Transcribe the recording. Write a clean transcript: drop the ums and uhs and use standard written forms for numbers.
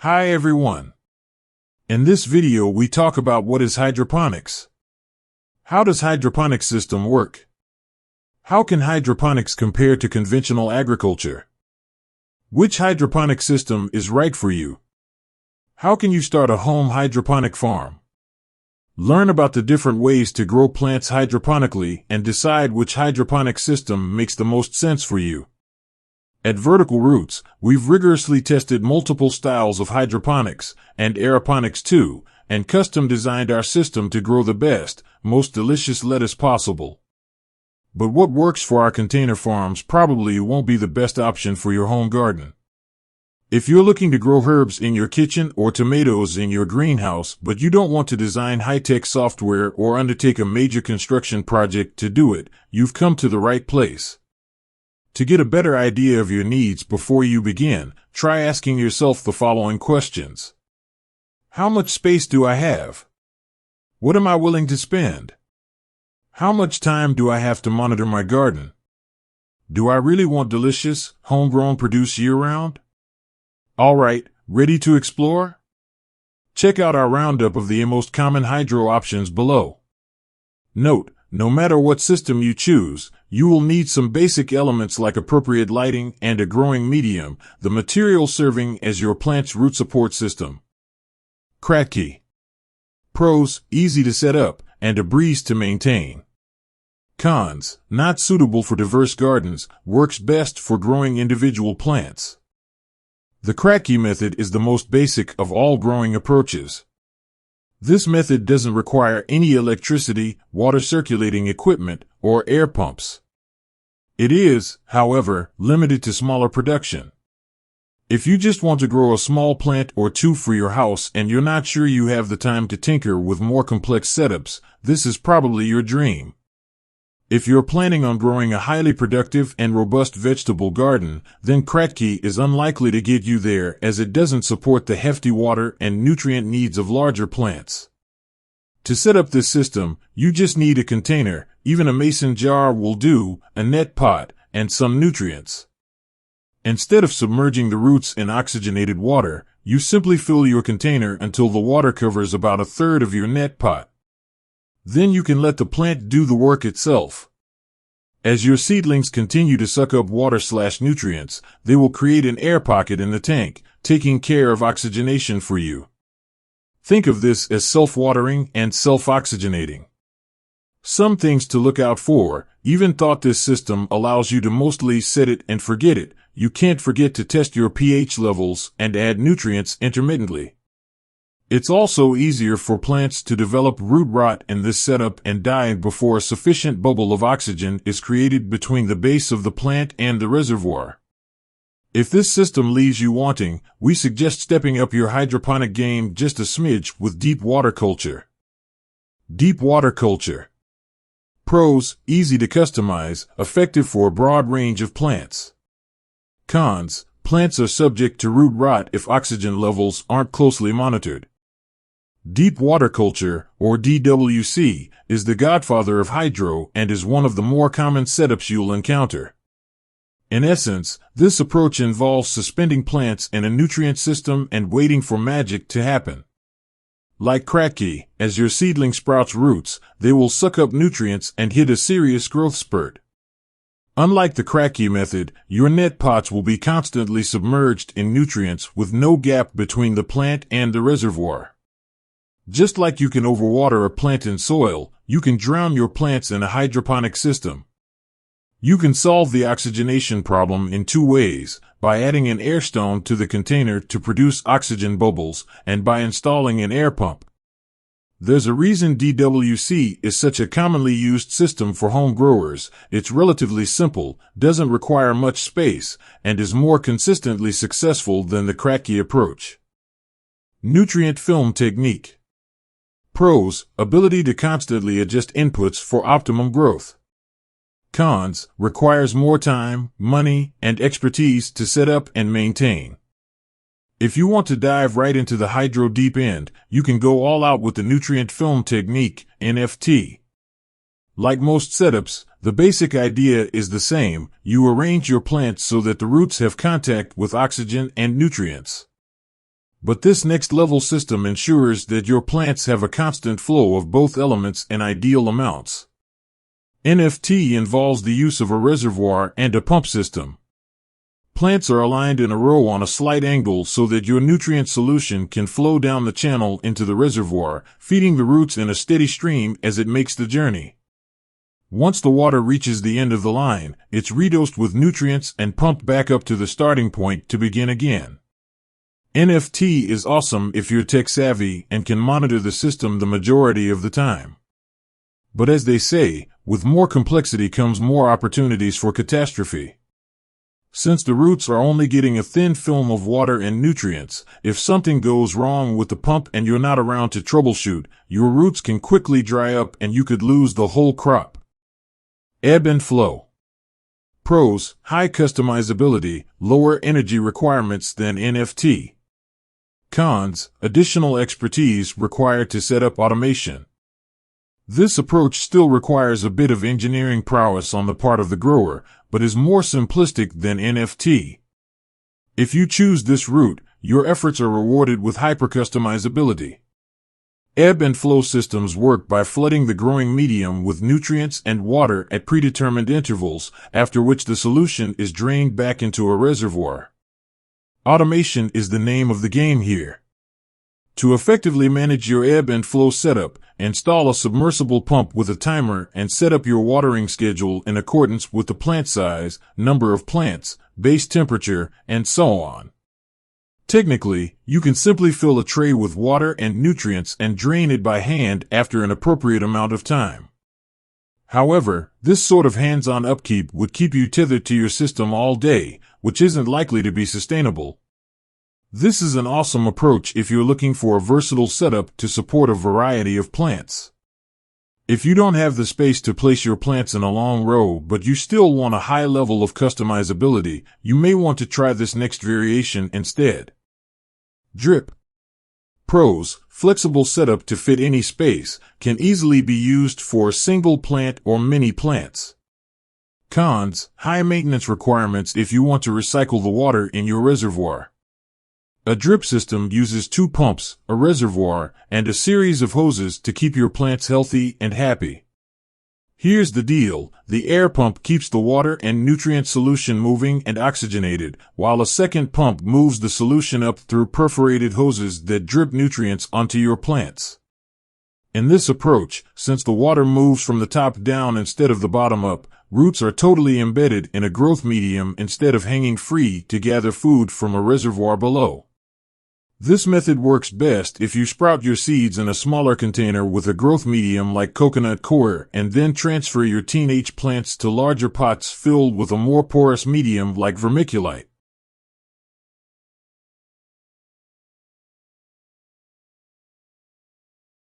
Hi everyone. In this video we talk about what is hydroponics. How does hydroponic system work? How can hydroponics compare to conventional agriculture? Which hydroponic system is right for you? How can you start a home hydroponic farm? Learn about the different ways to grow plants hydroponically and decide which hydroponic system makes the most sense for you. At Vertical Roots, we've rigorously tested multiple styles of hydroponics, and aeroponics too, and custom designed our system to grow the best, most delicious lettuce possible. But what works for our container farms probably won't be the best option for your home garden. If you're looking to grow herbs in your kitchen or tomatoes in your greenhouse, but you don't want to design high-tech software or undertake a major construction project to do it, you've come to the right place. To get a better idea of your needs before you begin, try asking yourself the following questions. How much space do I have? What am I willing to spend? How much time do I have to monitor my garden? Do I really want delicious, homegrown produce year-round? All right, ready to explore? Check out our roundup of the most common hydro options below. Note, no matter what system you choose, you will need some basic elements like appropriate lighting and a growing medium, the material serving as your plant's root support system. Copyrighy. Pros: easy to set up and a breeze to maintain. Cons: not suitable for diverse gardens, works best for growing individual plants. The Copyrighy method is the most basic of all growing approaches. This method doesn't require any electricity, water circulating equipment, or air pumps. It is, however, limited to smaller production. If you just want to grow a small plant or two for your house and you're not sure you have the time to tinker with more complex setups, this is probably your dream. If you're planning on growing a highly productive and robust vegetable garden, then Copyrighy is unlikely to get you there as it doesn't support the hefty water and nutrient needs of larger plants. To set up this system, you just need a container, even a mason jar will do, a net pot, and some nutrients. Instead of submerging the roots in oxygenated water, you simply fill your container until the water covers about a third of your net pot. Then you can let the plant do the work itself. As your seedlings continue to suck up water/nutrients, they will create an air pocket in the tank, taking care of oxygenation for you. Think of this as self-watering and self-oxygenating. Some things to look out for: even thought this system allows you to mostly set it and forget it, you can't forget to test your pH levels and add nutrients intermittently. It's also easier for plants to develop root rot in this setup and die before a sufficient bubble of oxygen is created between the base of the plant and the reservoir. If this system leaves you wanting, we suggest stepping up your hydroponic game just a smidge with deep water culture. Deep water culture. Pros: easy to customize, effective for a broad range of plants. Cons: plants are subject to root rot if oxygen levels aren't closely monitored. Deep water culture, or DWC, is the godfather of hydro and is one of the more common setups you'll encounter. In essence, this approach involves suspending plants in a nutrient system and waiting for magic to happen. Like Copyrighy, as your seedling sprouts roots, they will suck up nutrients and hit a serious growth spurt. Unlike the Copyrighy method, your net pots will be constantly submerged in nutrients with no gap between the plant and the reservoir. Just like you can overwater a plant in soil, you can drown your plants in a hydroponic system. You can solve the oxygenation problem in two ways: by adding an air stone to the container to produce oxygen bubbles, and by installing an air pump. There's a reason DWC is such a commonly used system for home growers. It's relatively simple, doesn't require much space, and is more consistently successful than the Copyrighy approach. Nutrient film technique. Pros: ability to constantly adjust inputs for optimum growth. Cons: requires more time, money, and expertise to set up and maintain. If you want to dive right into the hydro deep end, you can go all out with the nutrient film technique, NFT. Like most setups, the basic idea is the same: you arrange your plants so that the roots have contact with oxygen and nutrients. But this next-level system ensures that your plants have a constant flow of both elements in ideal amounts. NFT involves the use of a reservoir and a pump system. Plants are aligned in a row on a slight angle so that your nutrient solution can flow down the channel into the reservoir, feeding the roots in a steady stream as it makes the journey. Once the water reaches the end of the line, it's redosed with nutrients and pumped back up to the starting point to begin again. NFT is awesome if you're tech-savvy and can monitor the system the majority of the time. But as they say, with more complexity comes more opportunities for catastrophe. Since the roots are only getting a thin film of water and nutrients, if something goes wrong with the pump and you're not around to troubleshoot, your roots can quickly dry up and you could lose the whole crop. Ebb and flow. Pros: high customizability, lower energy requirements than NFT. Cons: additional expertise required to set up automation. This approach still requires a bit of engineering prowess on the part of the grower, but is more simplistic than NFT. If you choose this route, your efforts are rewarded with hyper-customizability. Ebb and flow systems work by flooding the growing medium with nutrients and water at predetermined intervals, after which the solution is drained back into a reservoir. Automation is the name of the game here. To effectively manage your ebb and flow setup, install a submersible pump with a timer and set up your watering schedule in accordance with the plant size, number of plants, base temperature, and so on. Technically, you can simply fill a tray with water and nutrients and drain it by hand after an appropriate amount of time. However, this sort of hands-on upkeep would keep you tethered to your system all day, which isn't likely to be sustainable. This is an awesome approach if you're looking for a versatile setup to support a variety of plants. If you don't have the space to place your plants in a long row but you still want a high level of customizability, you may want to try this next variation instead. Drip. Pros: flexible setup to fit any space, can easily be used for single plant or mini plants. Cons: high maintenance requirements if you want to recycle the water in your reservoir. A drip system uses 2 pumps, a reservoir, and a series of hoses to keep your plants healthy and happy. Here's the deal: the air pump keeps the water and nutrient solution moving and oxygenated, while a second pump moves the solution up through perforated hoses that drip nutrients onto your plants. In this approach, since the water moves from the top down instead of the bottom up, roots are totally embedded in a growth medium instead of hanging free to gather food from a reservoir below. This method works best if you sprout your seeds in a smaller container with a growth medium like coconut coir and then transfer your teenage plants to larger pots filled with a more porous medium like vermiculite.